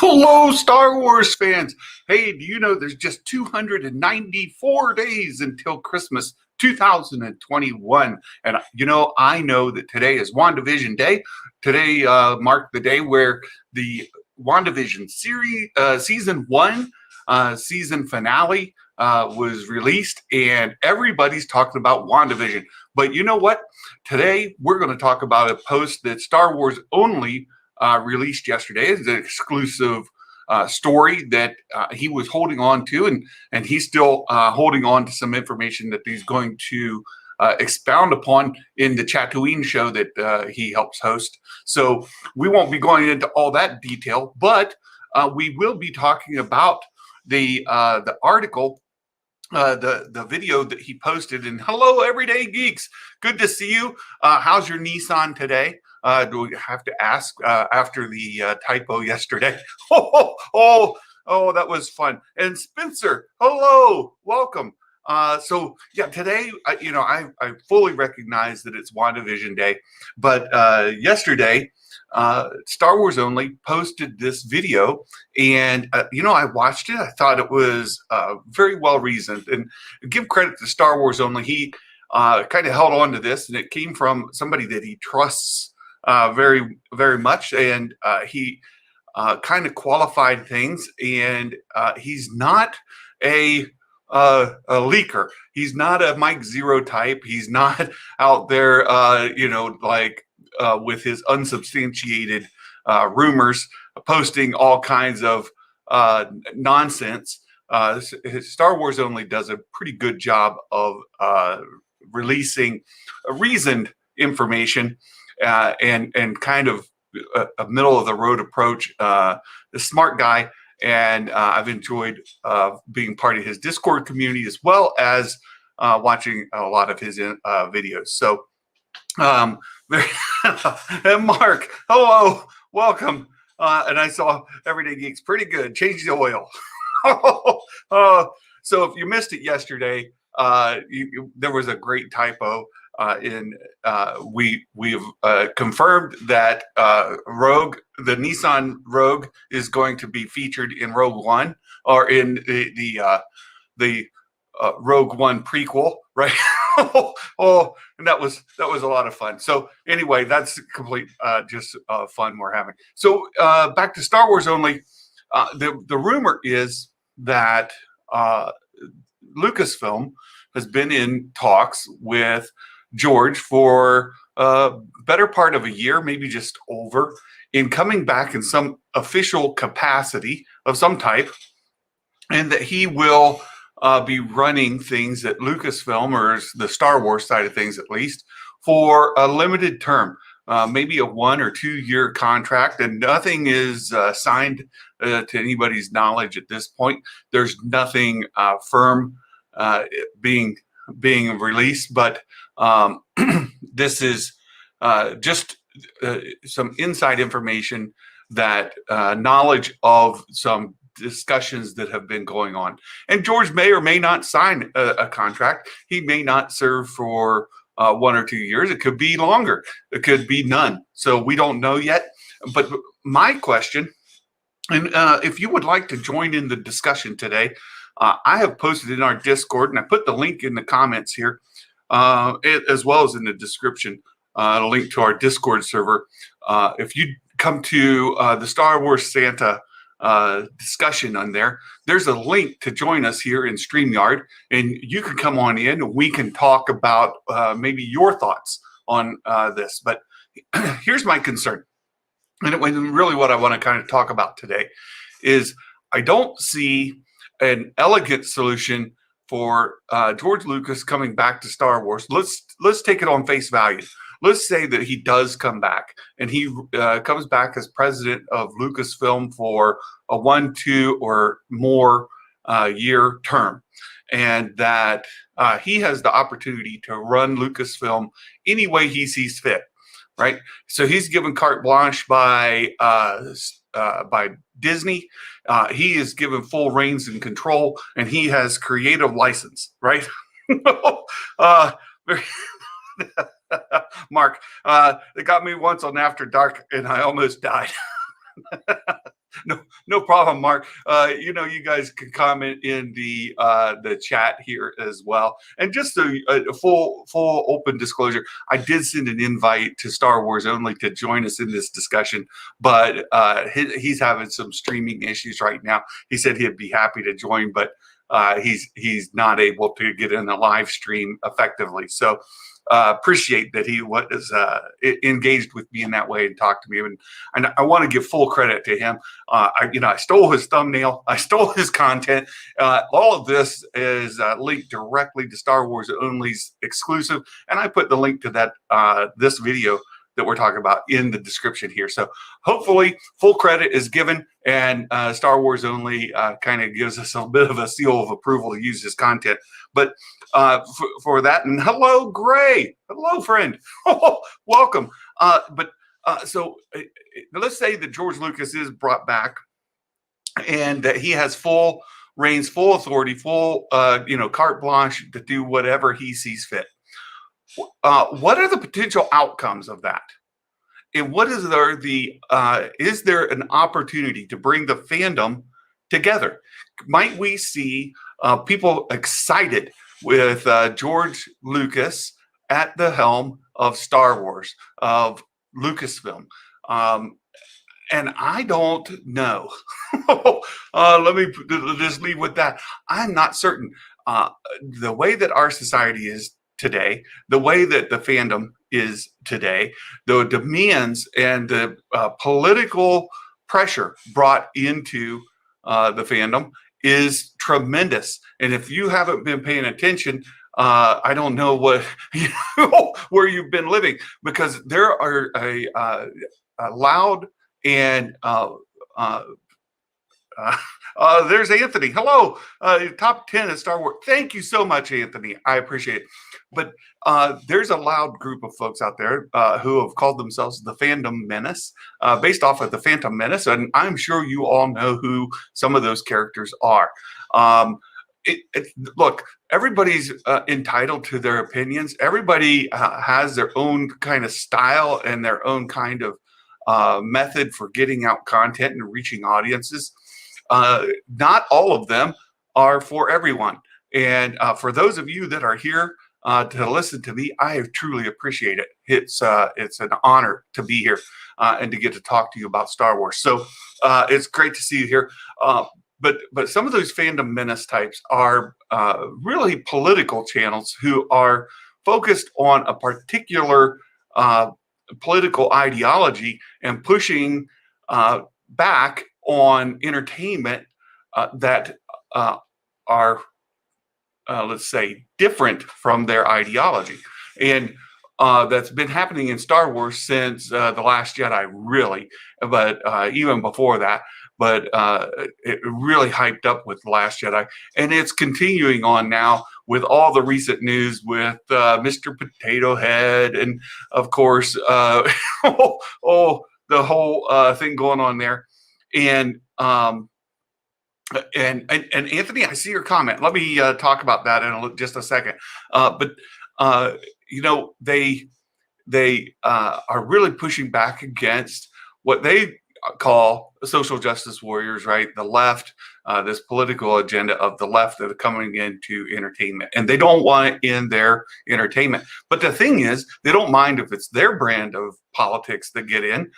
Hello, Star Wars fans. Hey, do you know there's just 294 days until Christmas 2021? And I know that today is WandaVision Day. Today marked the day where the WandaVision series, season one, season finale was released, and everybody's talking about WandaVision. But you know what? Today we're going to talk about a post that Star Wars Only released yesterday. It's an exclusive story that he was holding on to, and he's still holding on to some information that he's going to expound upon in the Tatooine show that he helps host. So we won't be going into all that detail, but we will be talking about the article, the video that he posted. And hello, everyday geeks, good to see you. How's your Nissan today? Do we have to ask after the typo yesterday? That was fun. And Spencer, hello, welcome. So yeah, today, I fully recognize that it's WandaVision Day, but yesterday, Star Wars Only posted this video, and I watched it. I thought it was very well reasoned, and give credit to Star Wars Only. He kind of held on to this, and it came from somebody that he trusts very, very much, and he kind of qualified things. And he's not a leaker. He's not a Mike Zero type. He's not out there, with his unsubstantiated rumors, posting all kinds of nonsense. Star Wars Only does a pretty good job of releasing reasoned information and kind of a middle of the road approach. The smart guy, and I've enjoyed being part of his Discord community as well as watching a lot of his videos. So, and Mark, hello, welcome. And I saw Everyday Geeks, pretty good. Change the oil. So if you missed it yesterday, there was a great typo. We've confirmed that the Nissan Rogue is going to be featured in Rogue One, or in the Rogue One prequel, right? And that was a lot of fun. So anyway, that's complete fun we're having. So back to Star Wars Only. The rumor is that Lucasfilm has been in talks with George for better part of a year, maybe just over, in coming back in some official capacity of some type, and that he will be running things at Lucasfilm, or the Star Wars side of things at least, for a limited term, maybe a 1 or 2 year contract, and nothing is signed to anybody's knowledge at this point. There's nothing firm being released, but this is just some inside information, that knowledge of some discussions that have been going on. And George may or may not sign a contract. He may not serve for 1 or 2 years. It could be longer. It could be none. So we don't know yet. But my question, and if you would like to join in the discussion today, I have posted in our Discord, and I put the link in the comments here, as well as in the description, a link to our Discord server. If you come to the Star Wars Santa discussion on there, there's a link to join us here in StreamYard, and you can come on in and we can talk about maybe your thoughts on this. But here's my concern, and really what I want to kind of talk about today is I don't see an elegant solution for George Lucas coming back to Star Wars. Let's take it on face value. Let's say that he does come back, and he comes back as president of Lucasfilm for a 1, 2, or more year term, and that he has the opportunity to run Lucasfilm any way he sees fit, right? So he's given carte blanche by Disney. He is given full reins and control, and he has creative license, right? Mark, they got me once on After Dark, and I almost died. No problem, Mark. You guys can comment in the chat here as well. And just a full open disclosure, I did send an invite to Star Wars Only to join us in this discussion, but he's having some streaming issues right now. He said he'd be happy to join, but he's not able to get in the live stream effectively. So appreciate that he was engaged with me in that way and talked to me, and I want to give full credit to him. I stole his thumbnail, I stole his content. All of this is linked directly to Star Wars Only's exclusive, and I put the link to that this video that we're talking about in the description here. So hopefully full credit is given, and Star Wars Only kind of gives us a bit of a seal of approval to use his content. But for that, and hello, Gray. Hello, friend. Welcome. So let's say that George Lucas is brought back and that he has full reins, full authority, full carte blanche to do whatever he sees fit. What are the potential outcomes of that? And what is is there an opportunity to bring the fandom together? Might we see people excited with George Lucas at the helm of Star Wars, of Lucasfilm? And I don't know. Let me just leave with that. I'm not certain. The way that our society is today, the way that the fandom is today, the demands and the political pressure brought into the fandom is tremendous. And if you haven't been paying attention, I don't know where you've been living, because there are a loud and there's Anthony. Hello. Top 10 of Star Wars. Thank you so much, Anthony. I appreciate it. But there's a loud group of folks out there who have called themselves the Fandom Menace, based off of the Phantom Menace. And I'm sure you all know who some of those characters are. Look, everybody's entitled to their opinions. Everybody has their own kind of style and their own kind of method for getting out content and reaching audiences. Not all of them are for everyone. And for those of you that are here to listen to me, I truly appreciate it. It's an honor to be here and to get to talk to you about Star Wars. So it's great to see you here. But some of those Fandom Menace types are really political channels who are focused on a particular political ideology and pushing back on entertainment that are, let's say, different from their ideology. And that's been happening in Star Wars since The Last Jedi, really, but even before that. But it really hyped up with The Last Jedi. And it's continuing on now with all the recent news with Mr. Potato Head and, of course, the whole thing going on there. And Anthony, I see your comment. Let me talk about that in just a second. But they are really pushing back against what they call social justice warriors, right? The left, this political agenda of the left that are coming into entertainment, and they don't want it in their entertainment. But the thing is, they don't mind if it's their brand of politics that get in.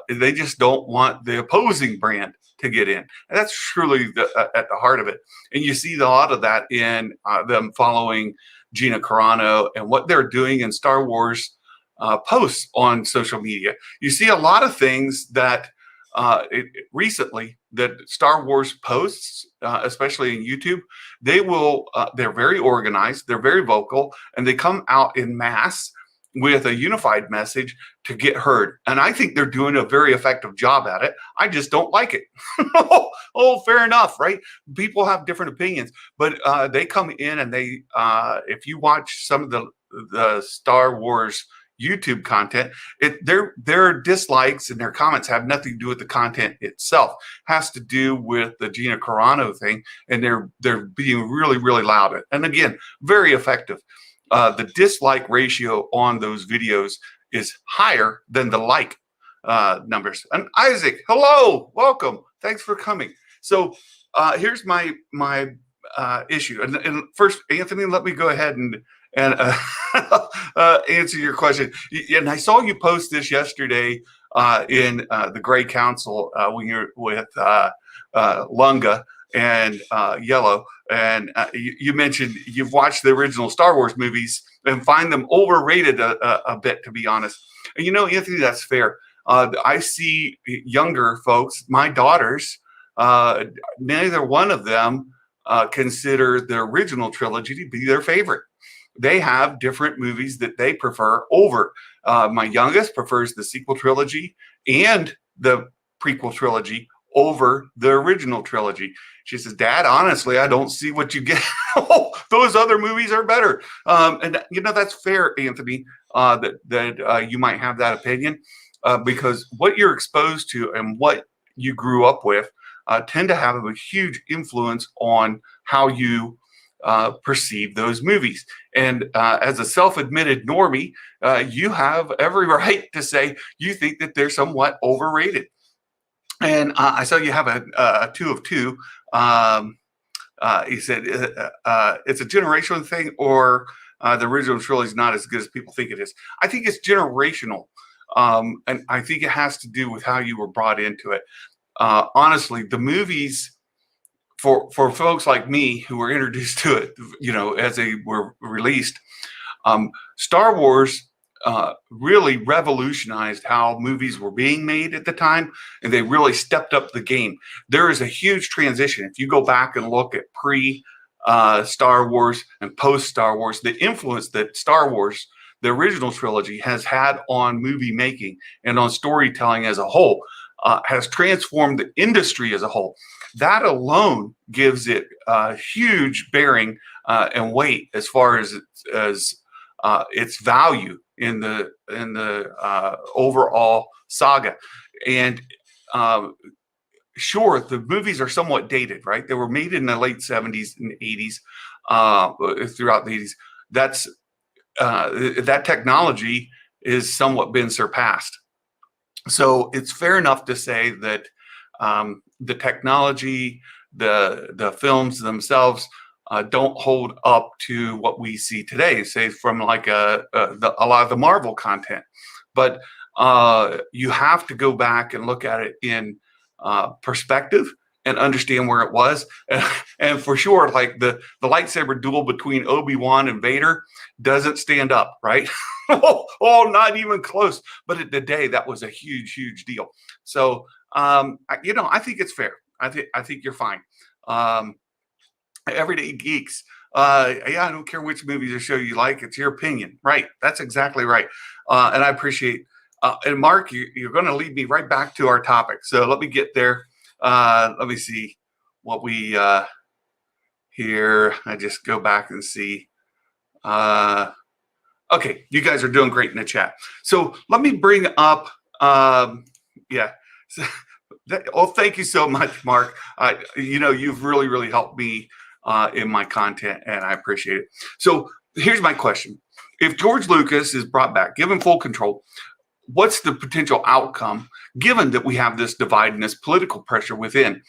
They just don't want the opposing brand to get in. And that's truly at the heart of it. And you see a lot of that in them following Gina Carano and what they're doing in Star Wars posts on social media. You see a lot of things that recently that Star Wars posts, especially in YouTube, they're very organized, they're very vocal, and they come out in mass with a unified message to get heard. And I think they're doing a very effective job at it. I just don't like it. Oh, fair enough, right? People have different opinions, but they come in and they, if you watch some of the Star Wars YouTube content, their dislikes and their comments have nothing to do with the content itself. It has to do with the Gina Carano thing, and they're being really, really loud. And again, very effective. The dislike ratio on those videos is higher than the like numbers. And Isaac, hello, welcome. Thanks for coming. So here's my issue. And first, Anthony, let me go ahead and answer your question. And I saw you post this yesterday in the Gray Council when you're with Lunga and Yellow. And you mentioned you've watched the original Star Wars movies and find them overrated a bit, to be honest. And Anthony, that's fair. I see younger folks, my daughters, neither one of them consider the original trilogy to be their favorite. They have different movies that they prefer over. My youngest prefers the sequel trilogy and the prequel trilogy over the original trilogy. She says, Dad, honestly, I don't see what you get. Those other movies are better. And that's fair, Anthony, that you might have that opinion because what you're exposed to and what you grew up with tend to have a huge influence on how you perceive those movies. And as a self-admitted normie, you have every right to say you think that they're somewhat overrated. And I saw you have a 2 of 2. He said it's a generational thing, or the original trilogy is not as good as people think it is. I think it's generational, and I think it has to do with how you were brought into it. Honestly, the movies for folks like me who were introduced to it, as they were released, Star Wars really revolutionized how movies were being made at the time, and they really stepped up the game. There is a huge transition. If you go back and look at pre-Star Wars and post-Star Wars, the influence that Star Wars, the original trilogy, has had on movie making and on storytelling as a whole, has transformed the industry as a whole. That alone gives it a huge bearing and weight as far as its value in the overall saga. And sure, the movies are somewhat dated, right? They were made in the late 70s and 80s, throughout the 80s. That's that technology is somewhat been surpassed. So it's fair enough to say that the technology, the films themselves don't hold up to what we see today, say from like a lot of the Marvel content. But you have to go back and look at it in perspective and understand where it was. And for sure, like the lightsaber duel between Obi-Wan and Vader doesn't stand up, right? Oh, not even close. But at the day, that was a huge, huge deal. So, I think it's fair. I think you're fine. Everyday geeks. I don't care which movies or show you like. It's your opinion. Right. That's exactly right. And I appreciate and Mark, you're going to lead me right back to our topic. So let me get there. Let me see what we here. I just go back and see. Okay, you guys are doing great in the chat. So let me bring up. Yeah. Thank you so much, Mark. You've really, really helped me in my content, and I appreciate it. So here's my question. If George Lucas is brought back, given full control, what's the potential outcome, given that we have this divide and this political pressure within?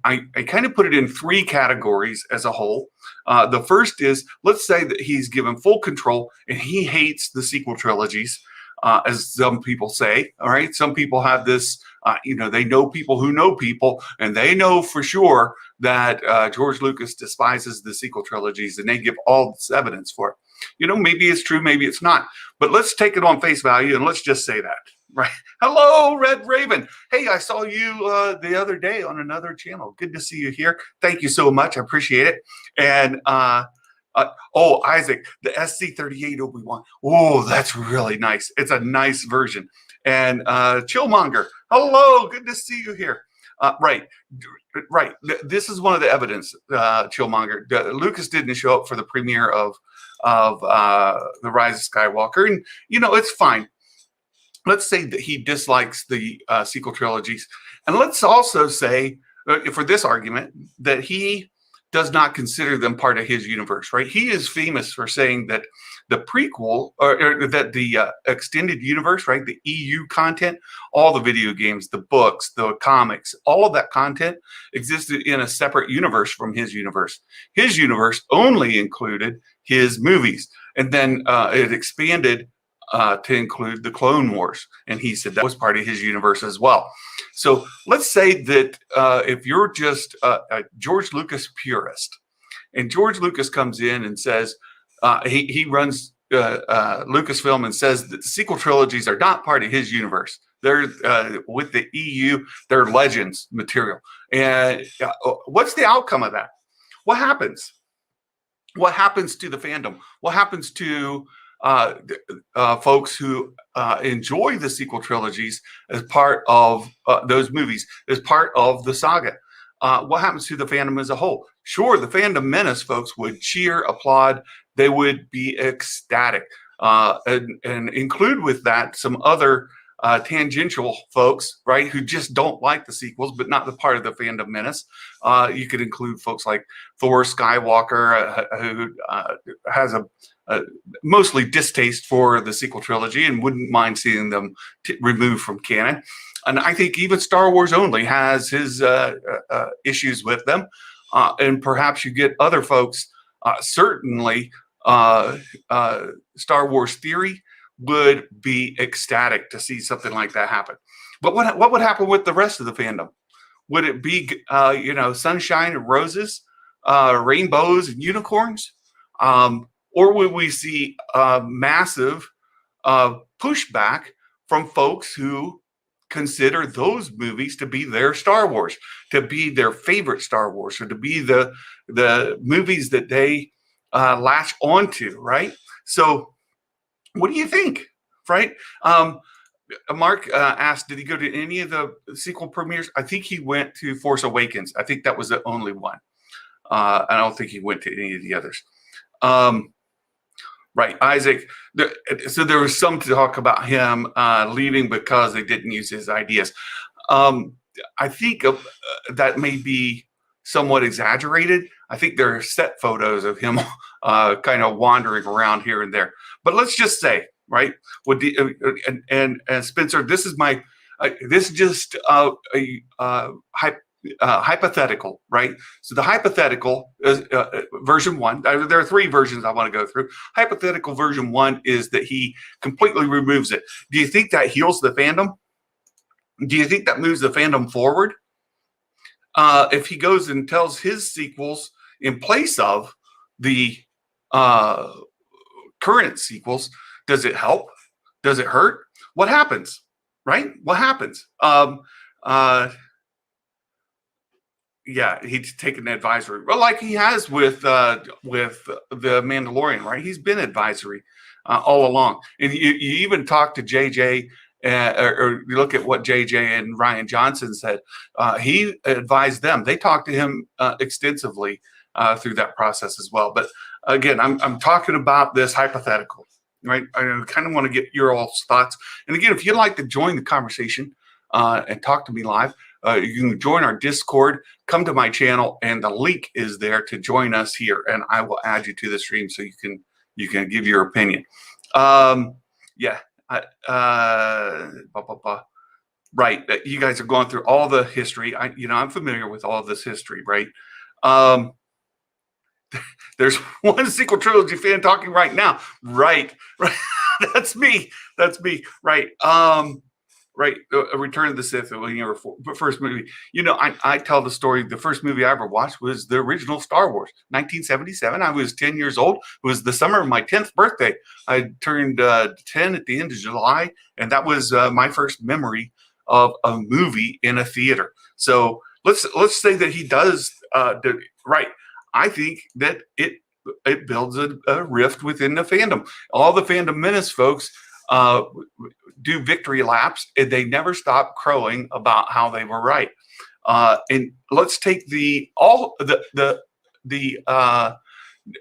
I kind of put it in 3 categories as a whole. The first is, let's say that he's given full control and he hates the sequel trilogies, as some people say. All right. Some people have this, they know people who know people, and they know for sure that George Lucas despises the sequel trilogies, and they give all this evidence for it. Maybe it's true, maybe it's not. But let's take it on face value and let's just say that. Right. Hello, Red Raven. Hey, I saw you the other day on another channel. Good to see you here. Thank you so much. I appreciate it. And Isaac, the SC38 Obi-Wan. Oh, that's really nice. It's a nice version. And Chillmonger. Hello, good to see you here. Right. This is one of the evidence, Chillmonger. Lucas didn't show up for the premiere of The Rise of Skywalker. And, it's fine. Let's say that he dislikes the sequel trilogies. And let's also say, for this argument, that he does not consider them part of his universe, right? He is famous for saying that the prequel or that the extended universe, right, the EU content, all the video games, the books, the comics, all of that content existed in a separate universe from his universe. His universe only included his movies, and then it expanded to include the Clone Wars, and he said that was part of his universe as well. So let's say that if you're just a George Lucas purist, and George Lucas comes in and says he runs Lucasfilm and says that the sequel trilogies are not part of his universe. They're with the EU, they're Legends material. And what's the outcome of that? What happens? What happens to the fandom? What happens to folks who enjoy the sequel trilogies as part of those movies, as part of the saga? What happens to the fandom as a whole? Sure, the fandom menace folks would cheer, applaud, they would be ecstatic, and include with that some other tangential folks, right, who just don't like the sequels, but not the part of the fandom menace. You could include folks like Thor Skywalker, who has a mostly distaste for the sequel trilogy and wouldn't mind seeing them removed from canon. And I think even Star Wars Only has his issues with them. And perhaps you get other folks, certainly Star Wars Theory would be ecstatic to see something like that happen. But what would happen with the rest of the fandom? Would it be, sunshine and roses, rainbows and unicorns? Or would we see massive pushback from folks who consider those movies to be their Star Wars, to be their favorite Star Wars, or to be the movies that they latch onto, right? So what do you think, right? Mark asked, did he go to any of the sequel premieres? I think he went to Force Awakens. I think that was the only one. I don't think he went to any of the others. Right, Isaac. So there was some talk about him leaving because they didn't use his ideas. I think that may be somewhat exaggerated. I think there are set photos of him kind of wandering around here and there. But let's just say, right? And Spencer, this is my this is just hypothetical, right? So the hypothetical is version one. There are three versions I want to go through. Hypothetical version one is that he completely removes it. Do you think that heals the fandom? Do you think that moves the fandom forward? If he goes and tells his sequels in place of the current sequels, does it help? Does it hurt? What happens? Right? What happens? Yeah, he's taken advisory, well, like he has with the Mandalorian, right? He's been advisory all along, and you even talk to JJ, or you look at what JJ and Ryan Johnson said. He advised them. They talked to him extensively through that process as well. But again, I'm talking about this hypothetical, right? I kind of want to get your all's thoughts. And again, if you'd like to join the conversation and talk to me live, you can join our Discord, come to my channel, and the link is there to join us here, and I will add you to the stream so you can give your opinion. Right, you guys are going through all the history. I'm familiar with all of this history, right? There's one sequel trilogy fan talking right now. Right. That's me. Right. Right. Return of the Sith, first movie. I tell the story. The first movie I ever watched was the original Star Wars, 1977. I was 10 years old. It was the summer of my 10th birthday. I turned 10 at the end of July, and that was my first memory of a movie in a theater. So let's say that he does right. I think that it builds a rift within the fandom. All the Fandom Menace folks do victory laps, and they never stop crowing about how they were right. And let's take the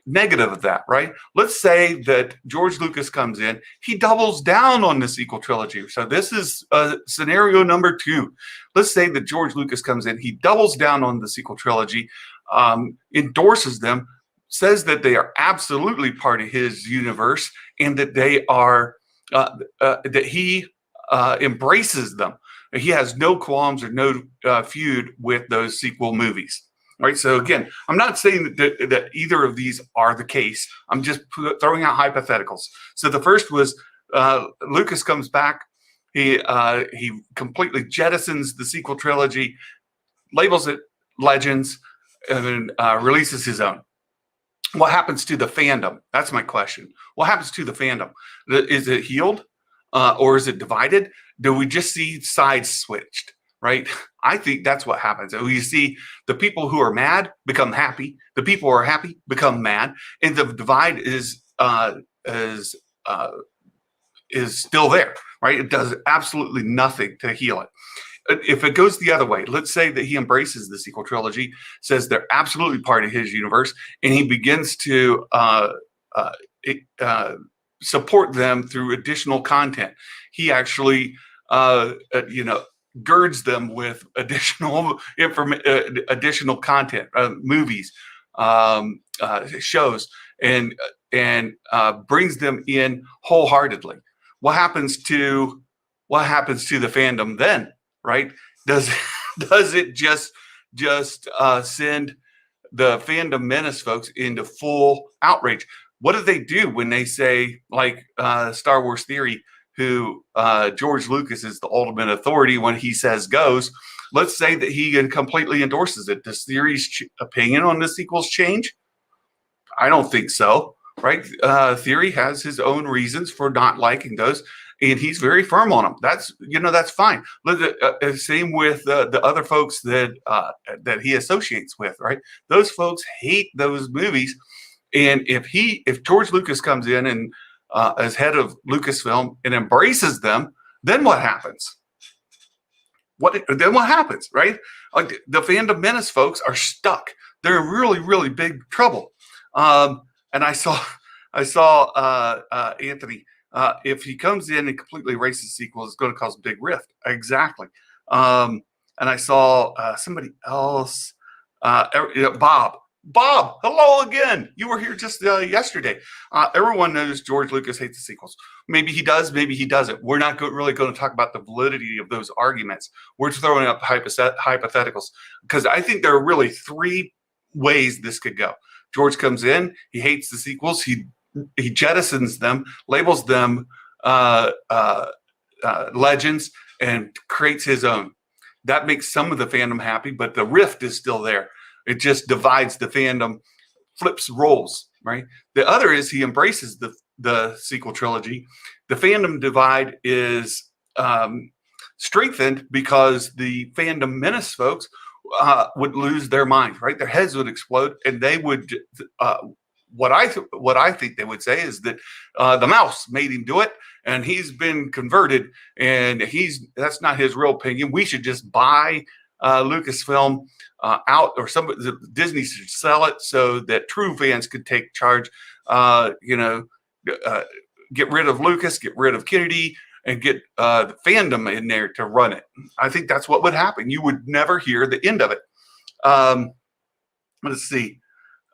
negative of that, right? Let's say that George Lucas comes in, he doubles down on the sequel trilogy. So this is scenario number two. Let's say that George Lucas comes in, he doubles down on the sequel trilogy. endorses them, says that they are absolutely part of his universe, and that they are that he embraces them. He has no qualms or no feud with those sequel movies. Right. So again, I'm not saying that either of these are the case. I'm just throwing out hypotheticals. So the first was Lucas comes back. He completely jettisons the sequel trilogy, labels it Legends, and releases his own. What happens to the fandom? That's my question. What happens to the fandom? Is it healed or is it divided? Do we just see sides switched? Right? I think that's what happens. You see the people who are mad become happy. The people who are happy become mad, and the divide is still there. Right? It does absolutely nothing to heal it. If it goes the other way, let's say that he embraces the sequel trilogy, says they're absolutely part of his universe, and he begins to support them through additional content. He actually, girds them with additional additional content, movies, shows, and brings them in wholeheartedly. What happens to the fandom then? Right? Does it just send the fandom menace folks into full outrage? What do they do when they say, like Star Wars Theory, who George Lucas is the ultimate authority when he says goes? Let's say that he completely endorses it. Does Theory's opinion on the sequels change? I don't think so. Right? Theory has his own reasons for not liking those, and he's very firm on them. That's fine. Same with the other folks that he associates with. Right? Those folks hate those movies, and if George Lucas comes in and as head of Lucasfilm and embraces them, then what happens? What happens? Right? Like the fandom menace folks are stuck. They're in really, really big trouble. And I saw Anthony. If he comes in and completely erases sequels, it's going to cause a big rift. Exactly. And I saw somebody else, Bob. Bob, hello again. You were here just yesterday. Everyone knows George Lucas hates the sequels. Maybe he does, maybe he doesn't. We're not really going to talk about the validity of those arguments. We're throwing up hypotheticals because I think there are really three ways this could go. George comes in, he hates the sequels, he jettisons them, labels them legends, and creates his own. That makes some of the fandom happy, but the rift is still there. It just divides the fandom, flips roles, right? The other is he embraces the sequel trilogy. The fandom divide is strengthened because the fandom menace folks would lose their mind, right? Their heads would explode, and they would. What I think they would say is that the mouse made him do it, and he's been converted, and that's not his real opinion. We should just buy Lucasfilm out, or Disney should sell it so that true fans could take charge. Get rid of Lucas, get rid of Kennedy, and get the fandom in there to run it. I think that's what would happen. You would never hear the end of it. Let's see.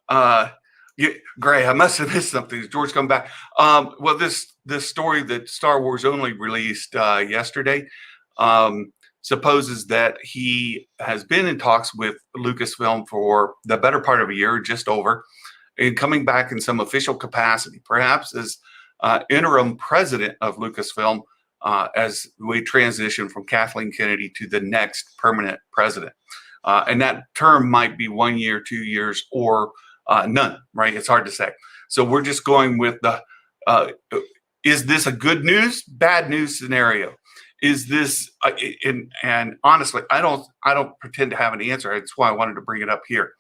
Gray, I must have missed something. Is George come back? Well, this story that Star Wars Only released yesterday supposes that he has been in talks with Lucasfilm for the better part of a year, just over, and coming back in some official capacity, perhaps as interim president of Lucasfilm, as we transition from Kathleen Kennedy to the next permanent president. And that term might be 1 year, 2 years, or none, right? It's hard to say. So we're just going with is this a good news, bad news scenario? Is this, and honestly, I don't pretend to have an answer. That's why I wanted to bring it up here.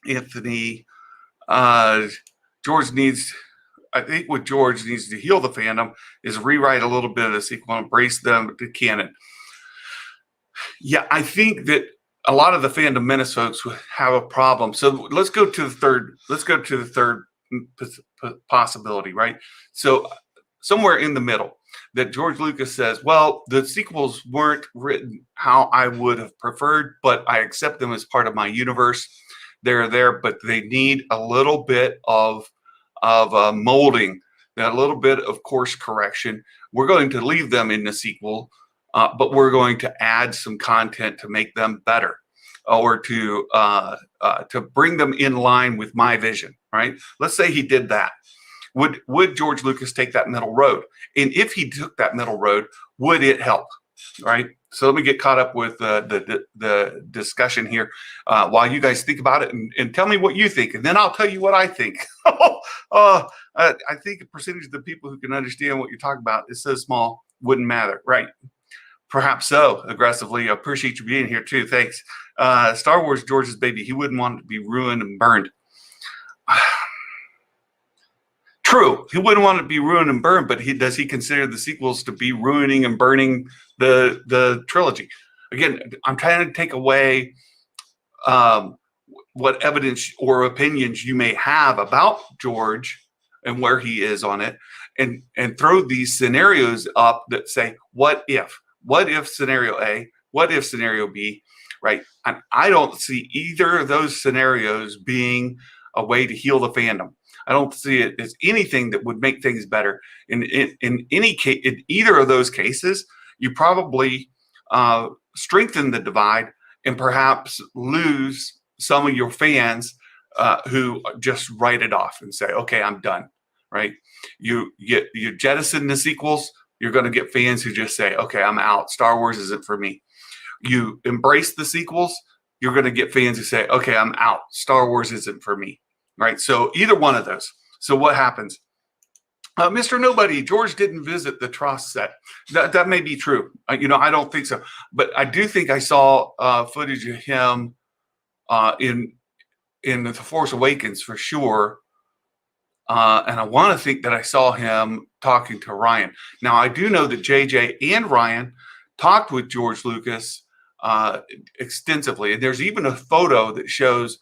Anthony, I think what George needs to heal the fandom is rewrite a little bit of the sequel and embrace them to canon. Yeah, I think that a lot of the fandom menace folks have a problem. So let's go to the third possibility, right? So somewhere in the middle, that George Lucas says, well, the sequels weren't written how I would have preferred, but I accept them as part of my universe. They're there, but they need a little bit of molding, a little bit of course correction. We're going to leave them in the sequel, but we're going to add some content to make them better, or to bring them in line with my vision. Right? Let's say he did that. Would George Lucas take that middle road? And if he took that middle road, would it help? Right. So let me get caught up with the discussion here while you guys think about it, and tell me what you think, and then I'll tell you what I think. I think a percentage of the people who can understand what you're talking about is so small, wouldn't matter. Right. Perhaps so. Aggressively. I appreciate you being here too. Thanks. Star Wars, George's baby. He wouldn't want it to be ruined and burned. True, he wouldn't want it to be ruined and burned, but does he consider the sequels to be ruining and burning the trilogy? Again, I'm trying to take away what evidence or opinions you may have about George and where he is on it, and throw these scenarios up that say, what if? What if scenario A? What if scenario B? Right? And I don't see either of those scenarios being a way to heal the fandom. I don't see it as anything that would make things better. In any case, in either of those cases, you probably strengthen the divide and perhaps lose some of your fans who just write it off and say, "Okay, I'm done." Right? You jettison the sequels, you're going to get fans who just say, "Okay, I'm out. Star Wars isn't for me." You embrace the sequels, you're going to get fans who say, "Okay, I'm out. Star Wars isn't for me." Right. So either one of those. So what happens? Mr. Nobody, George didn't visit the Tross set. That may be true. I don't think so. But I do think I saw footage of him in The Force Awakens for sure. And I want to think that I saw him talking to Ryan. Now, I do know that JJ and Ryan talked with George Lucas extensively. And there's even a photo that shows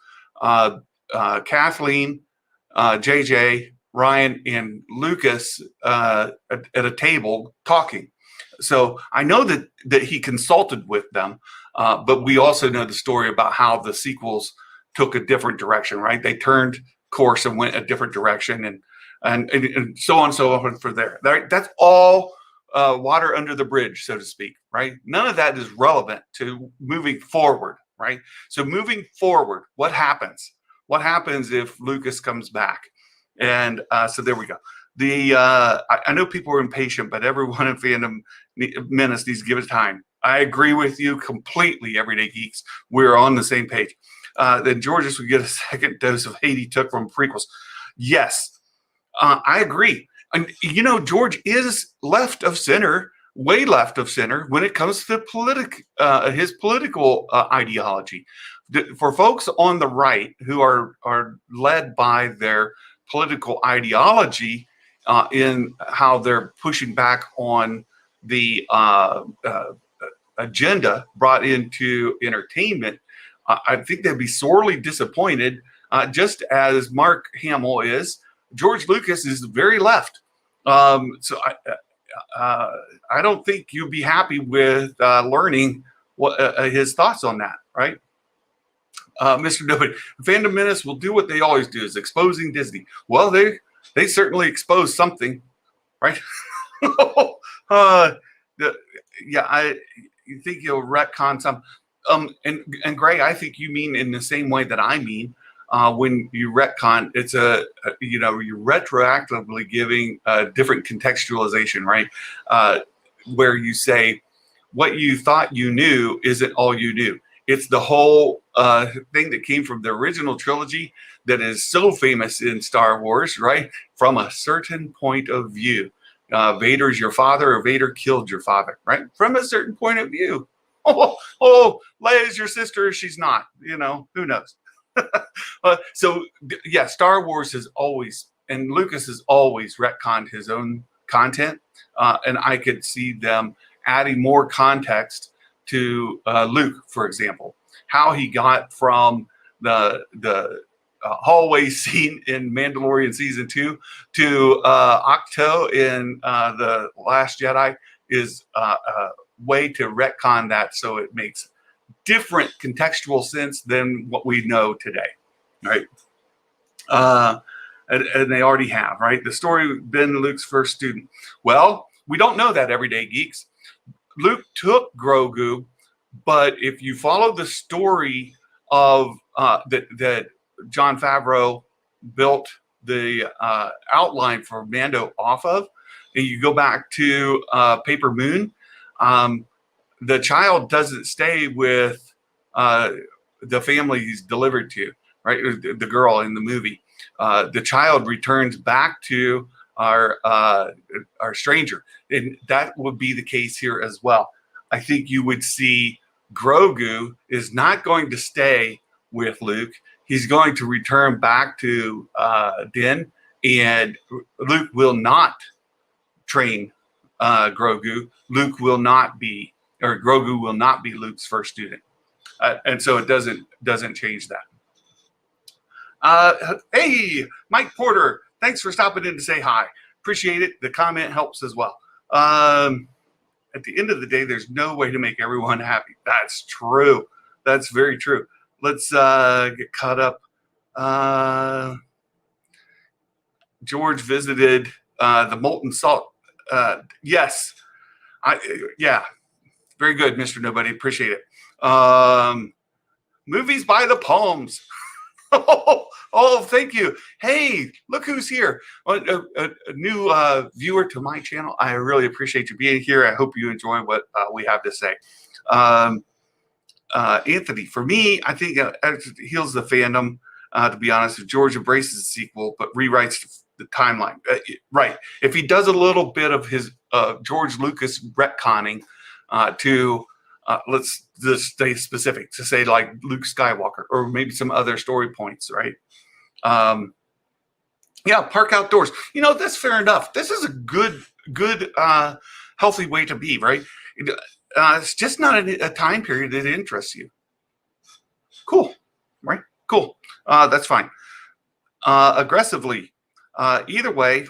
Kathleen, JJ, Ryan, and Lucas at a table talking. So I know that he consulted with them, but we also know the story about how the sequels took a different direction, right? They turned course and went a different direction, and so on and so on from there. That's all water under the bridge, so to speak, right? None of that is relevant to moving forward, right? So moving forward, what happens? What happens if Lucas comes back? And so there we go. I know people are impatient, but everyone in Fandom Menace needs to give it time. I agree with you completely, Everyday Geeks. We're on the same page. Then Georges would get a second dose of hate he took from prequels. Yes, I agree. And George is left of center, way left of center when it comes to his political ideology. For folks on the right who are led by their political ideology in how they're pushing back on the agenda brought into entertainment, I think they'd be sorely disappointed, just as Mark Hamill is. George Lucas is very left. So I don't think you'd be happy with learning what his thoughts on that, right? Mr. Nobody, Fandom Menace will do what they always do, is exposing Disney. Well, they certainly exposed something, right? You think you'll retcon some. And Gray, I think you mean in the same way that I mean when you retcon. It's you're retroactively giving a different contextualization, right? Where you say what you thought you knew isn't all you knew. It's the whole thing that came from the original trilogy that is so famous in Star Wars, right? From a certain point of view. Vader's your father, or Vader killed your father, right? From a certain point of view. Oh, Leia's your sister, she's not. Who knows? So, yeah, Star Wars has always, and Lucas has always retconned his own content. And I could see them adding more context to Luke, for example, how he got from the hallway scene in Mandalorian season 2 to Octo in the Last Jedi is a way to retcon that so it makes different contextual sense than what we know today, right? And they already have, right? The story, Ben, Luke's first student. Well, we don't know that, everyday geeks. Luke took Grogu, but if you follow the story of that Jon Favreau built the outline for Mando off of, and you go back to Paper Moon, the child doesn't stay with the family he's delivered to, right? The girl in the movie. The child returns back to our stranger, and that would be the case here as well. I think you would see Grogu is not going to stay with Luke. He's going to return back to Din, and Luke will not train Grogu. Luke will not be, or Grogu will not be Luke's first student, and so it doesn't change that. Hey, Mike Porter, thanks for stopping in to say hi. Appreciate it. The comment helps as well. At the end of the day, there's no way to make everyone happy. That's true. That's very true. Let's get caught up. George visited the molten salt. Yes. Yeah. Very good, Mr. Nobody. Appreciate it. Movies by the Palms. Oh, thank you. Hey, look who's here. A new viewer to my channel. I really appreciate you being here. I hope you enjoy what we have to say. Anthony, for me, I think it heals the fandom, to be honest. If George embraces the sequel, but rewrites the timeline. Right. If he does a little bit of his George Lucas retconning to let's just stay specific, to say like Luke Skywalker or maybe some other story points, right? Yeah, park outdoors. You know, that's fair enough. This is a good, healthy way to be, right? It's just not a time period that interests you. Cool, right? Cool. That's fine. Aggressively. Either way,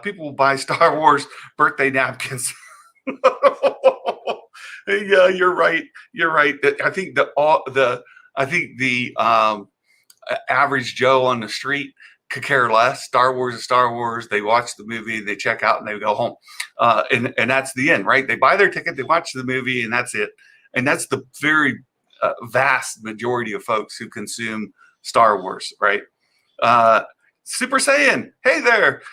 people will buy Star Wars birthday napkins. Yeah, you're right. You're right. I think the average Joe on the street could care less. Star Wars is Star Wars. They watch the movie, they check out, and they go home. And that's the end, right? They buy their ticket, they watch the movie, and that's it. And that's the very vast majority of folks who consume Star Wars, right? Super Saiyan, hey there.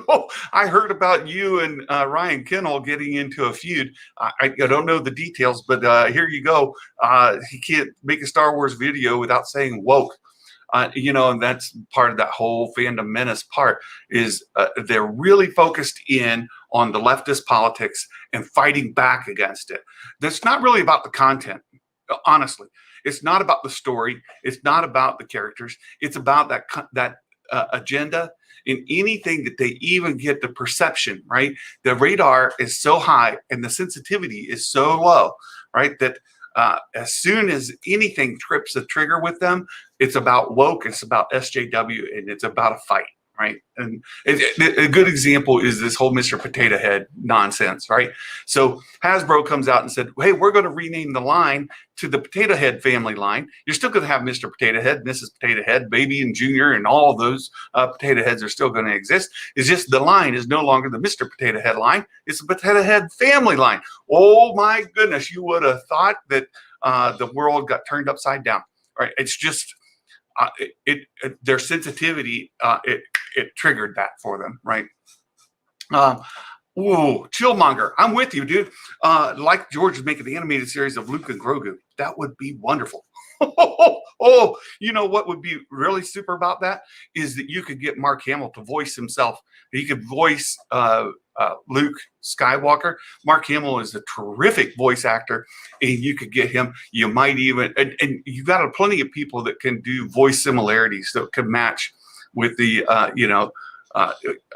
Oh, I heard about you and Ryan Kennel getting into a feud. I don't know the details, but here you go. He can't make a Star Wars video without saying woke. You know, and that's part of that whole fandom menace part is they're really focused in on the leftist politics and fighting back against it. That's not really about the content, honestly. It's not about the story. It's not about the characters. It's about that agenda. In anything that they even get the perception, right? The radar is so high and the sensitivity is so low, right? That as soon as anything trips the trigger with them, it's about woke, it's about SJW, and it's about a fight, right? And a good example is this whole Mr. Potato Head nonsense, right? So Hasbro comes out and said, hey, we're going to rename the line to the Potato Head family line. You're still going to have Mr. Potato Head, Mrs. Potato Head, Baby and Junior, and all of those potato heads are still going to exist. It's just the line is no longer the Mr. Potato Head line. It's the Potato Head family line. Oh my goodness, you would have thought that the world got turned upside down, right? It's just their sensitivity, it triggered that for them, right? Ooh, Chillmonger, I'm with you, dude. Like George is making the animated series of Luke and Grogu. That would be wonderful. Oh, you know what would be really super about that is that you could get Mark Hamill to voice himself. He could voice Luke Skywalker. Mark Hamill is a terrific voice actor, and you could get him. You might even, and you've got plenty of people that can do voice similarities that could match with the,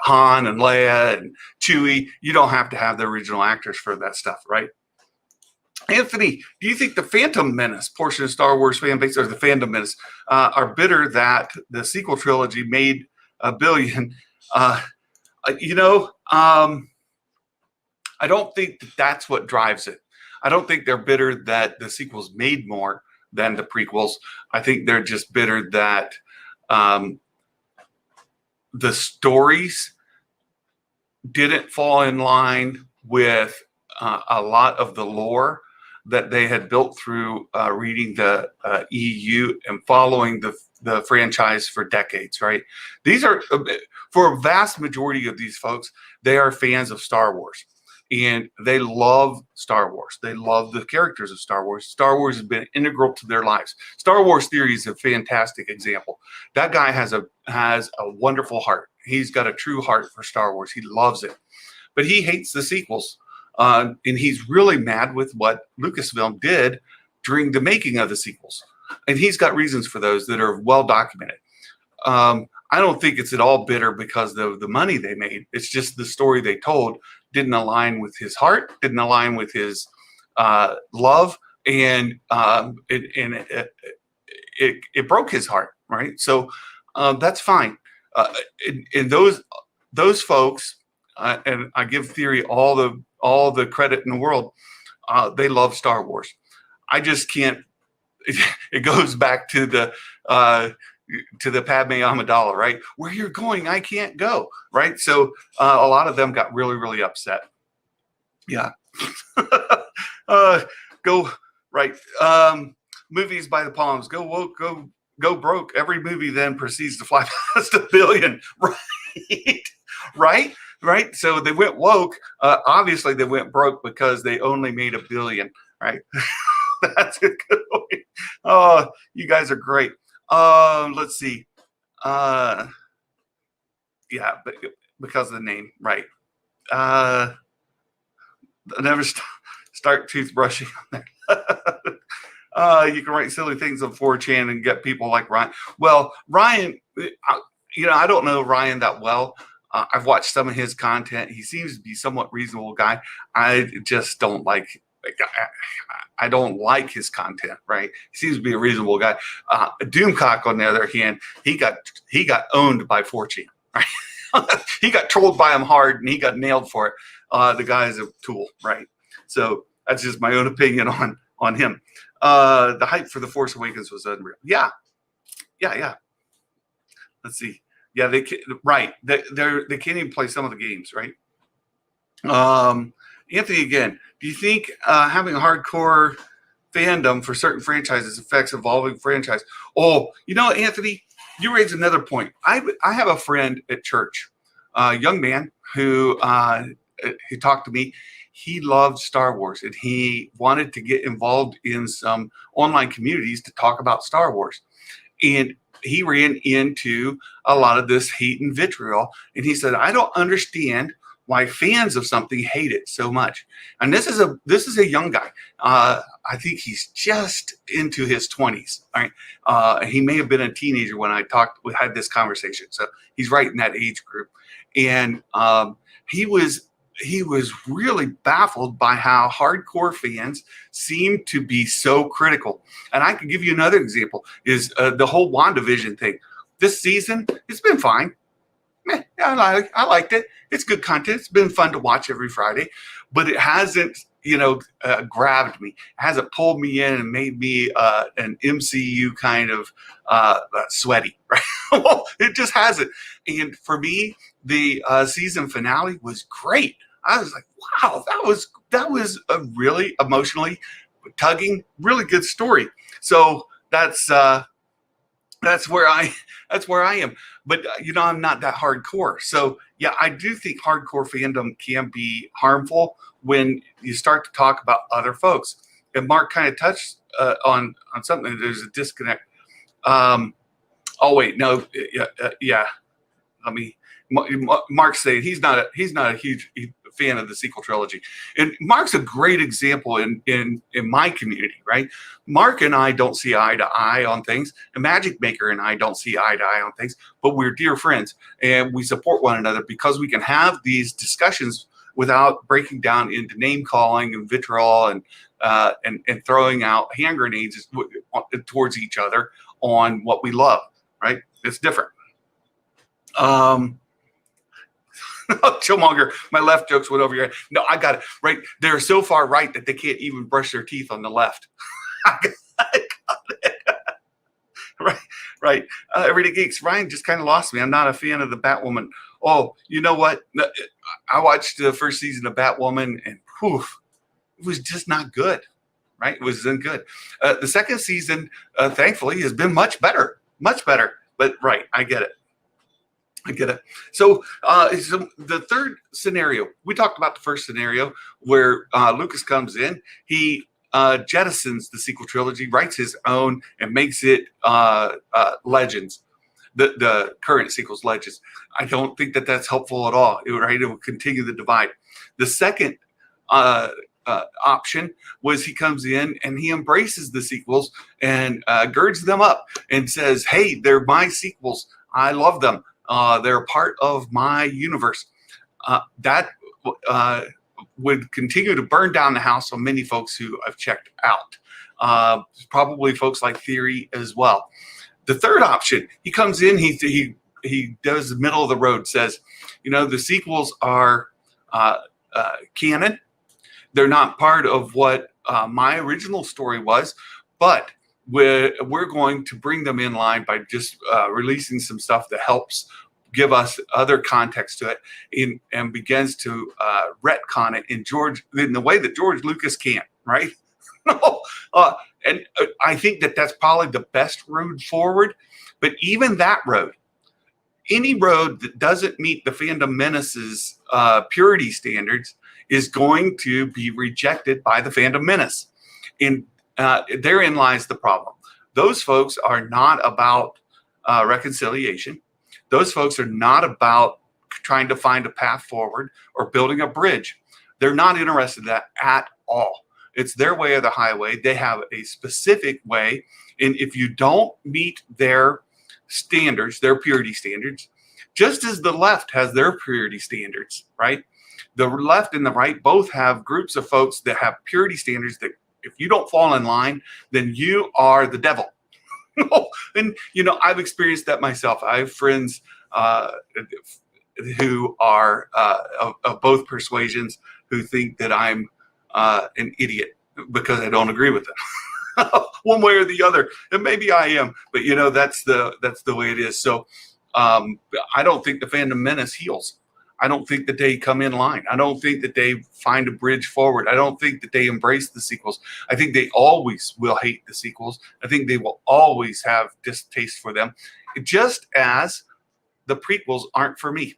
Han and Leia and Chewie. You don't have to have the original actors for that stuff, right? Anthony, do you think the Phantom Menace portion of Star Wars fan base, or the Fandom Menace, are bitter that the sequel trilogy made $1 billion? Uh, you know, I don't think that that's what drives it. I don't think they're bitter that the sequels made more than the prequels. I think they're just bitter that um, the stories didn't fall in line with a lot of the lore that they had built through reading the EU and following the franchise for decades, right? These are, for a vast majority of these folks, they are fans of Star Wars. And they love Star Wars. They love the characters of Star Wars. Star Wars has been integral to their lives. Star Wars Theory is a fantastic example. That guy has a wonderful heart. He's got a true heart for Star Wars. He loves it, but he hates the sequels, and he's really mad with what Lucasfilm did during the making of the sequels. And he's got reasons for those that are well documented. I don't think it's at all bitter because of the money they made. It's just the story they told didn't align with his heart, didn't align with his love, and it broke his heart, right? So that's fine. And those folks, and I give Theory all the credit in the world. They love Star Wars. I just can't. It goes back to the Padme Amidala, right? Where you're going, I can't go, right? So a lot of them got really, really upset. Yeah. Go right. Movies by the Palms. Go woke. Go broke. Every movie then proceeds to fly past $1 billion, right? Right. So they went woke. Obviously, they went broke because they only made $1 billion, right? That's a good way. Oh, you guys are great. Let's see. Yeah, but because of the name, right? Never start toothbrushing on there. You can write silly things on 4chan and get people like Ryan. Well, Ryan, I don't know Ryan that well. I've watched some of his content. He seems to be a somewhat reasonable guy. I just don't like. I don't like his content, right? He seems to be a reasonable guy. Doomcock, on the other hand, he got owned by 4chan, right? He got trolled by him hard, and he got nailed for it. The guy is a tool, right? So that's just my own opinion on him. The hype for The Force Awakens was unreal. Yeah. Let's see. Yeah, they can't even play some of the games, right? Anthony, again, do you think having a hardcore fandom for certain franchises affects evolving franchise? Oh, Anthony, you raise another point. I have a friend at church, a young man who talked to me. He loved Star Wars, and he wanted to get involved in some online communities to talk about Star Wars. And he ran into a lot of this hate and vitriol. And he said, I don't understand why fans of something hate it so much. And this is a young guy. I think he's just into his 20s. Right? He may have been a teenager when we had this conversation. So he's right in that age group. And he was really baffled by how hardcore fans seem to be so critical. And I can give you another example is the whole WandaVision thing. This season, it's been fine. I liked it. It's good content. It's been fun to watch every Friday, but it hasn't, grabbed me. It hasn't pulled me in and made me an MCU kind of sweaty, right? Well, it just hasn't. And for me, the season finale was great. I was like, wow, that was a really emotionally tugging, really good story. So that's where I am. But I'm not that hardcore. So yeah, I do think hardcore fandom can be harmful when you start to talk about other folks. And Mark kind of touched on something. There's a disconnect. Oh wait, no, yeah. Let me. Mark's saying he's not a huge fan of the sequel trilogy, and Mark's a great example in my community, right? Mark and I don't see eye to eye on things, and Magic Maker and I don't see eye to eye on things, but we're dear friends and we support one another because we can have these discussions without breaking down into name calling and vitriol and throwing out hand grenades towards each other on what we love, right? It's different. Chillmonger, my left jokes went over your head. No, I got it right. They're so far right that they can't even brush their teeth on the left. I got it. Right. Everyday Geeks. Ryan just kind of lost me. I'm not a fan of the Batwoman. Oh, you know what? I watched the first season of Batwoman, and poof, it was just not good. Right? It wasn't good. The second season, thankfully, has been much better. Much better. But right, I get it. So the third scenario, we talked about the first scenario where Lucas comes in. He jettisons the sequel trilogy, writes his own, and makes it Legends. The current sequels, Legends. I don't think that that's helpful at all. It will continue the divide. The second option was he comes in and he embraces the sequels and girds them up and says, hey, they're my sequels. I love them. They're part of my universe. That would continue to burn down the house on many folks who I've checked out. Probably folks like Theory as well. The third option, he comes in, he does the middle of the road, says, the sequels are canon. They're not part of what my original story was, but we're going to bring them in line by just releasing some stuff that helps give us other context to it and begins to retcon it in the way that George Lucas can, right? And I think that that's probably the best road forward. But even that road, any road that doesn't meet the Fandom Menace's purity standards is going to be rejected by the Fandom Menace. And therein lies the problem. Those folks are not about reconciliation. Those folks are not about trying to find a path forward or building a bridge. They're not interested in that at all. It's their way or the highway. They have a specific way. And if you don't meet their standards, their purity standards, just as the left has their purity standards, right? The left and the right both have groups of folks that have purity standards that if you don't fall in line, then you are the devil. And, I've experienced that myself. I have friends who are of both persuasions who think that I'm an idiot because I don't agree with them one way or the other. And maybe I am, but that's the way it is. So I don't think the Fandom Menace heals. I don't think that they come in line. I don't think that they find a bridge forward. I don't think that they embrace the sequels. I think they always will hate the sequels. I think they will always have distaste for them, just as the prequels aren't for me.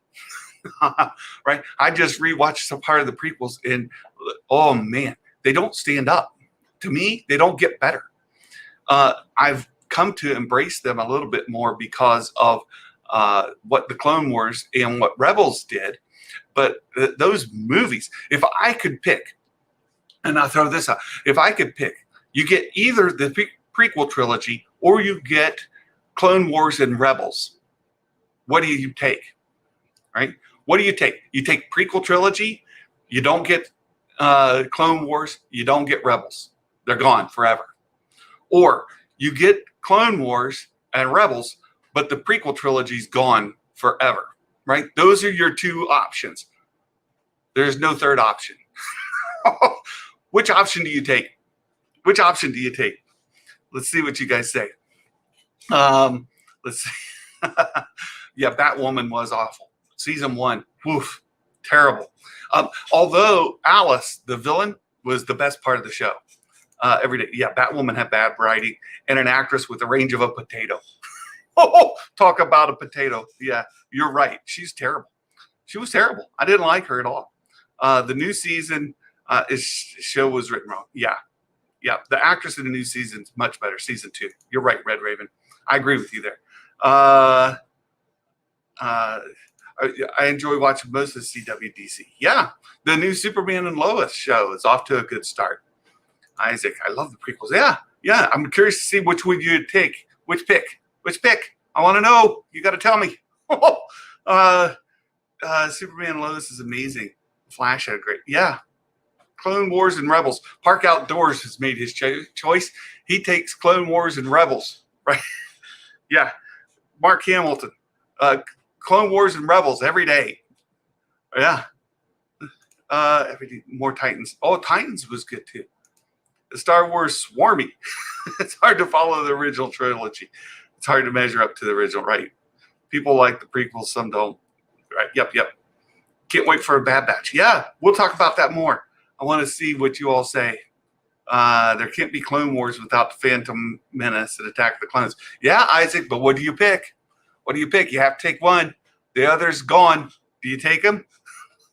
Right? I just rewatched some part of the prequels and, oh man, they don't stand up. To me, they don't get better. I've come to embrace them a little bit more because of what the Clone Wars and what Rebels did. But those movies, if I could pick, and I'll throw this out, if I could pick, you get either the prequel trilogy or you get Clone Wars and Rebels. What do you take? Right? What do you take? You take prequel trilogy, you don't get Clone Wars, you don't get Rebels. They're gone forever. Or you get Clone Wars and Rebels, but the prequel trilogy's gone forever, right? Those are your two options. There's no third option. Which option do you take? Which option do you take? Let's see what you guys say. Let's see. Yeah, Batwoman was awful. Season 1, woof, terrible. Although Alice, the villain, was the best part of the show. Every day, yeah, Batwoman had bad writing and an actress with the range of a potato. Oh, talk about a potato. Yeah, you're right. She's terrible. She was terrible. I didn't like her at all. The new season, show was written wrong. Yeah. The actress in the new season is much better. Season 2. You're right, Red Raven. I agree with you there. I enjoy watching most of CWDC. Yeah, the new Superman and Lois show is off to a good start. Isaac, I love the prequels. Yeah. I'm curious to see which would you take. Which pick? I want to know. You got to tell me. Superman and Lois is amazing. Flash had a great, yeah. Clone Wars and Rebels. Park Outdoors has made his choice. He takes Clone Wars and Rebels, right? Yeah. Mark Hamilton. Clone Wars and Rebels every day. Yeah. Every day. More Titans. Oh, Titans was good too. The Star Wars Swarmy. It's hard to follow the original trilogy. It's hard to measure up to the original, right? People like the prequels, some don't. Right? Yep. Can't wait for a Bad Batch. Yeah, we'll talk about that more. I want to see what you all say. There can't be Clone Wars without the Phantom Menace and Attack the Clones. Yeah, Isaac, but what do you pick? What do you pick? You have to take one. The other's gone. Do you take them?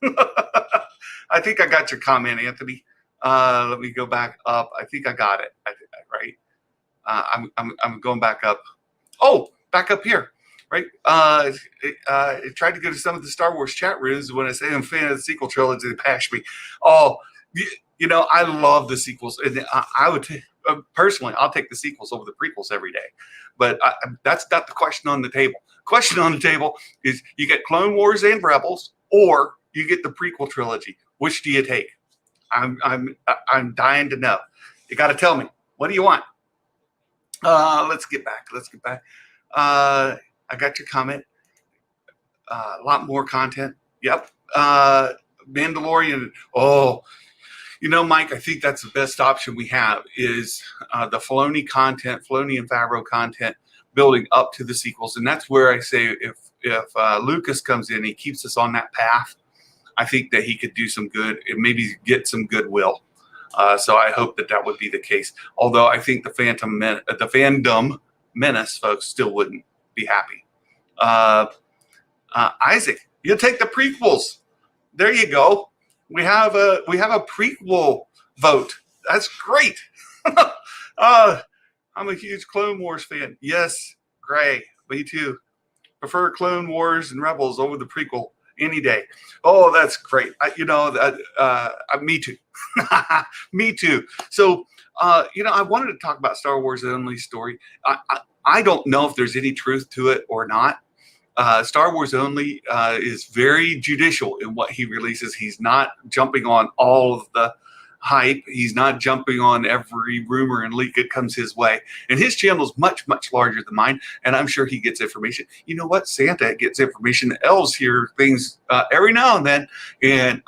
I think I got your comment, Anthony. Let me go back up. I think I got it. Right. I'm going back up. Oh, back up here. Right. I tried to go to some of the Star Wars chat rooms. When I say I'm a fan of the sequel trilogy, they bash me. Oh, you know, I love the sequels. And I would personally, I'll take the sequels over the prequels every day. But that's not the question on the table. Question on the table is you get Clone Wars and Rebels, or you get the prequel trilogy. Which do you take? I'm dying to know. You got to tell me. What do you want? Let's get back. I got your comment. A lot more content. Yep. Mandalorian. Oh, you know, Mike, I think that's the best option we have is the Filoni content, Filoni and Favreau content building up to the sequels. And that's where I say if Lucas comes in, he keeps us on that path, I think that he could do some good and maybe get some goodwill. So I hope that would be the case. Although I think the Fandom Menace folks still wouldn't be happy. Isaac, you'll take the prequels. There you go. We have a prequel vote. That's great. I'm a huge Clone Wars fan. Yes, Gray, me too. Prefer Clone Wars and Rebels over the prequel any day. Oh, that's great. Me too. Me too. So, I wanted to talk about Star Wars Only story. I don't know if there's any truth to it or not. Star Wars Only is very judicial in what he releases. He's not jumping on all of the hype. He's not jumping on every rumor and leak that comes his way. And his channel is much, much larger than mine. And I'm sure he gets information. You know what? Santa gets information. Elves hear things every now and then. And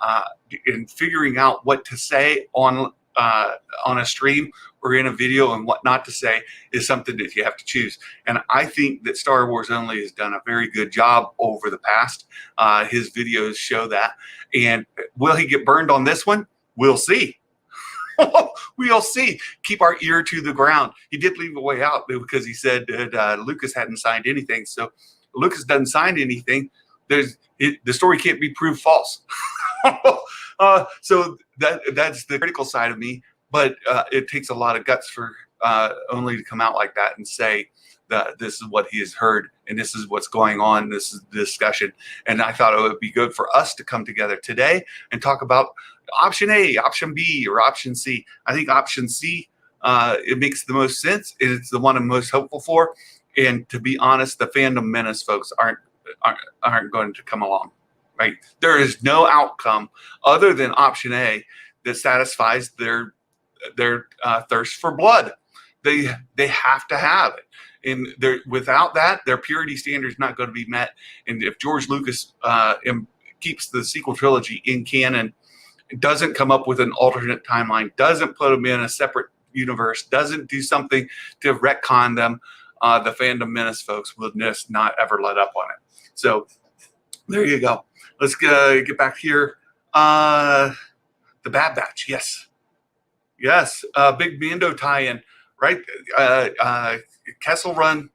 figuring out what to say on a stream or in a video and what not to say is something that you have to choose. And I think that Star Wars Only has done a very good job over the past. His videos show that. And will he get burned on this one? We'll see. We'll see. Keep our ear to the ground. He did leave a way out because he said that Lucas hadn't signed anything. So Lucas doesn't sign anything. The story can't be proved false. So that's the critical side of me. But it takes a lot of guts for Only to come out like that and say that this is what he has heard and this is what's going on. This is the discussion. And I thought it would be good for us to come together today and talk about option A, option B, or option C. I think option C, it makes the most sense. It's the one I'm most hopeful for. And to be honest, the Fandom Menace folks aren't going to come along. Right? There is no outcome other than option A that satisfies their thirst for blood. They have to have it. And without that, their purity standard is not going to be met. And if George Lucas keeps the sequel trilogy in canon, doesn't come up with an alternate timeline, doesn't put them in a separate universe, doesn't do something to retcon them, the Fandom Menace folks will just not ever let up on it. So there you go. Let's get back here. The Bad Batch, yes. Big Mando tie-in, right? Kessel Run,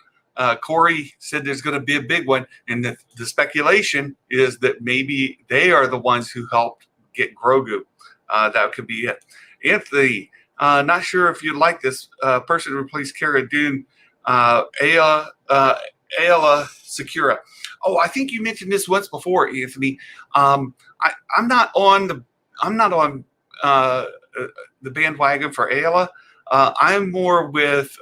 Corey said there's going to be a big one, and the speculation is that maybe they are the ones who helped get Grogu. That could be it. Anthony, not sure if you'd like this person to replace Cara Dune, Ayla Secura. Oh, I think you mentioned this once before, Anthony. I'm not on the bandwagon for Ayla. I'm more with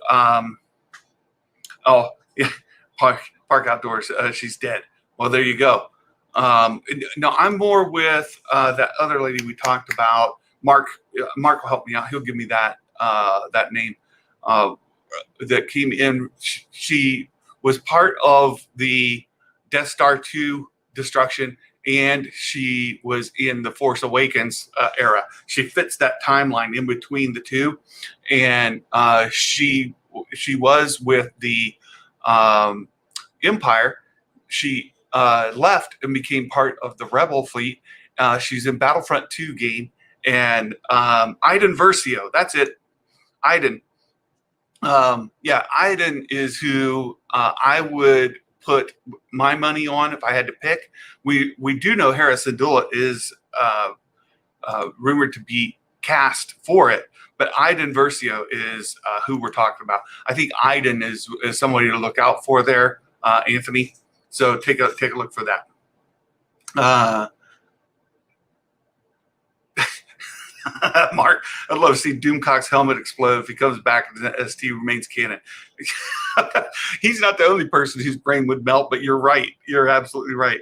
Park Outdoors. She's dead. Well, there you go. No, I'm more with that other lady we talked about. Mark. Mark will help me out. He'll give me that name. Uh, that came in. She was part of the Death Star 2 destruction, and she was in the Force Awakens era. She fits that timeline in between the two, and she was with the um, Empire. She left and became part of the Rebel fleet. She's in Battlefront 2 game, and Iden Versio. That's it, Iden. Yeah, Iden is who I would put my money on if I had to pick. We do know Hera Syndulla is rumored to be cast for it, but Iden Versio is who we're talking about. I think Iden is somebody to look out for there, Anthony. So take a look for that. Mark, I'd love to see Doomcock's helmet explode if he comes back and the ST remains canon. He's not the only person whose brain would melt, but you're right. You're absolutely right.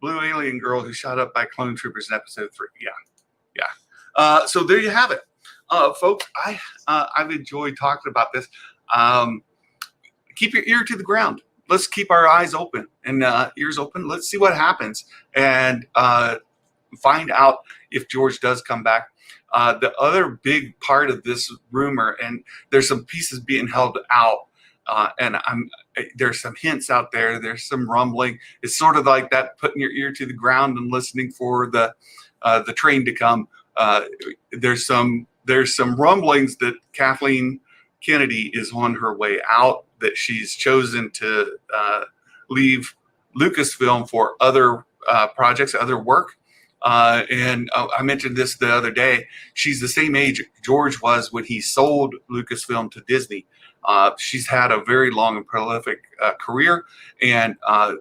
Blue alien girl who shot up by clone troopers in episode 3. Yeah. So there you have it. Folks, I've enjoyed talking about this. Keep your ear to the ground. Let's keep our eyes open and ears open. Let's see what happens. And find out if George does come back. The other big part of this rumor, and there's some pieces being held out, and there's some hints out there. There's some rumbling. It's sort of like that, putting your ear to the ground and listening for the train to come. There's some rumblings that Kathleen Kennedy is on her way out, that she's chosen to leave Lucasfilm for other projects, other work. And I mentioned this the other day. She's the same age George was when he sold Lucasfilm to Disney. She's had a very long and prolific career, and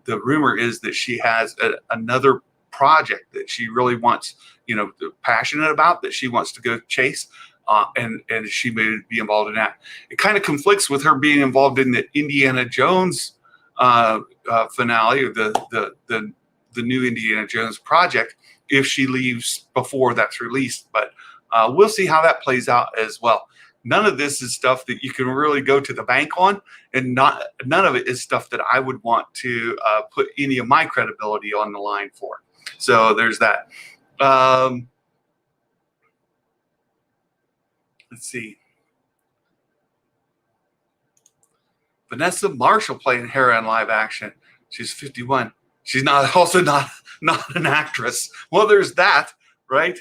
the rumor is that she has another project that she really wants, passionate about, that she wants to go chase, and she may be involved in that. It kind of conflicts with her being involved in the Indiana Jones finale, or the new Indiana Jones project, if she leaves before that's released. But we'll see how that plays out as well. None of this is stuff that you can really go to the bank on, and none of it is stuff that I would want to put any of my credibility on the line for. So there's that. Let's see. Vanessa Marshall playing Hera in live action. She's 51. She's also not an actress. Well, there's that, right?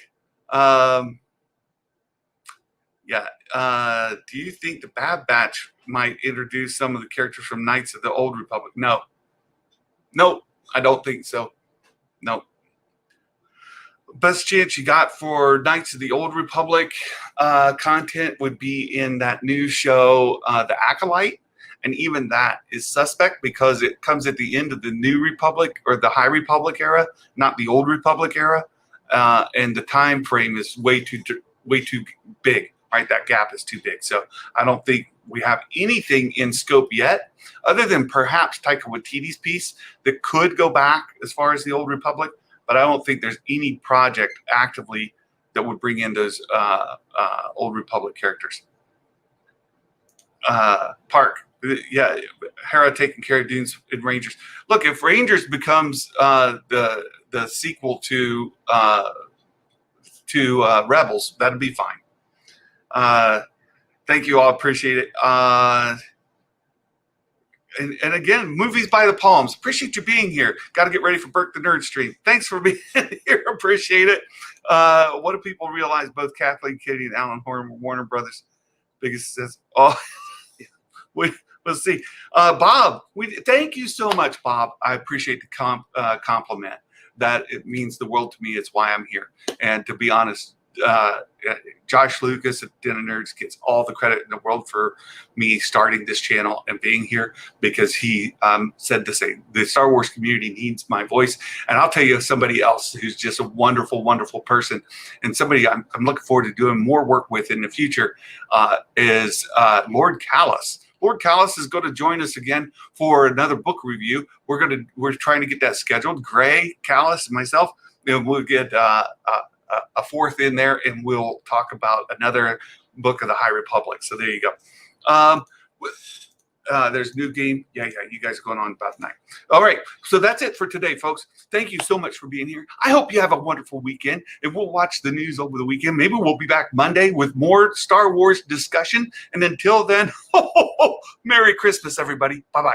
Yeah. Do you think the Bad Batch might introduce some of the characters from Knights of the Old Republic? No, I don't think so. No. Best chance you got for Knights of the Old Republic content would be in that new show, The Acolyte. And even that is suspect because it comes at the end of the New Republic or the High Republic era, not the Old Republic era. And the time frame is way too big, right? That gap is too big. So I don't think we have anything in scope yet, other than perhaps Taika Waititi's piece that could go back as far as the Old Republic. But I don't think there's any project actively that would bring in those Old Republic characters. Park. Yeah, Hera taking care of dunes in Rangers. Look, if Rangers becomes the sequel to Rebels, that'd be fine. Thank you all, appreciate it. And again, movies by the Palms. Appreciate you being here. Got to get ready for Burke the Nerd stream. Thanks for being here. Appreciate it. What do people realize? Both Kathleen Kennedy and Alan Horn were Warner Brothers' biggest success. Oh, we'll see. Bob, thank you so much, Bob. I appreciate the compliment. That it means the world to me. It's why I'm here. And to be honest, Josh Lucas at Den of Nerds gets all the credit in the world for me starting this channel and being here, because he said the same. The Star Wars community needs my voice. And I'll tell you, somebody else who's just a wonderful, wonderful person, and somebody I'm looking forward to doing more work with in the future is Lord Callus. Lord Callis is going to join us again for another book review. We're trying to get that scheduled. Gray, Callis, and myself, and we'll get a fourth in there, and we'll talk about another book of the High Republic. So there you go. There's new game. Yeah, you guys are going on about 9. All right, so that's it for today, folks. Thank you so much for being here. I hope you have a wonderful weekend, and we'll watch the news over the weekend. Maybe we'll be back Monday with more Star Wars discussion. And until then, Merry Christmas, everybody. Bye-bye.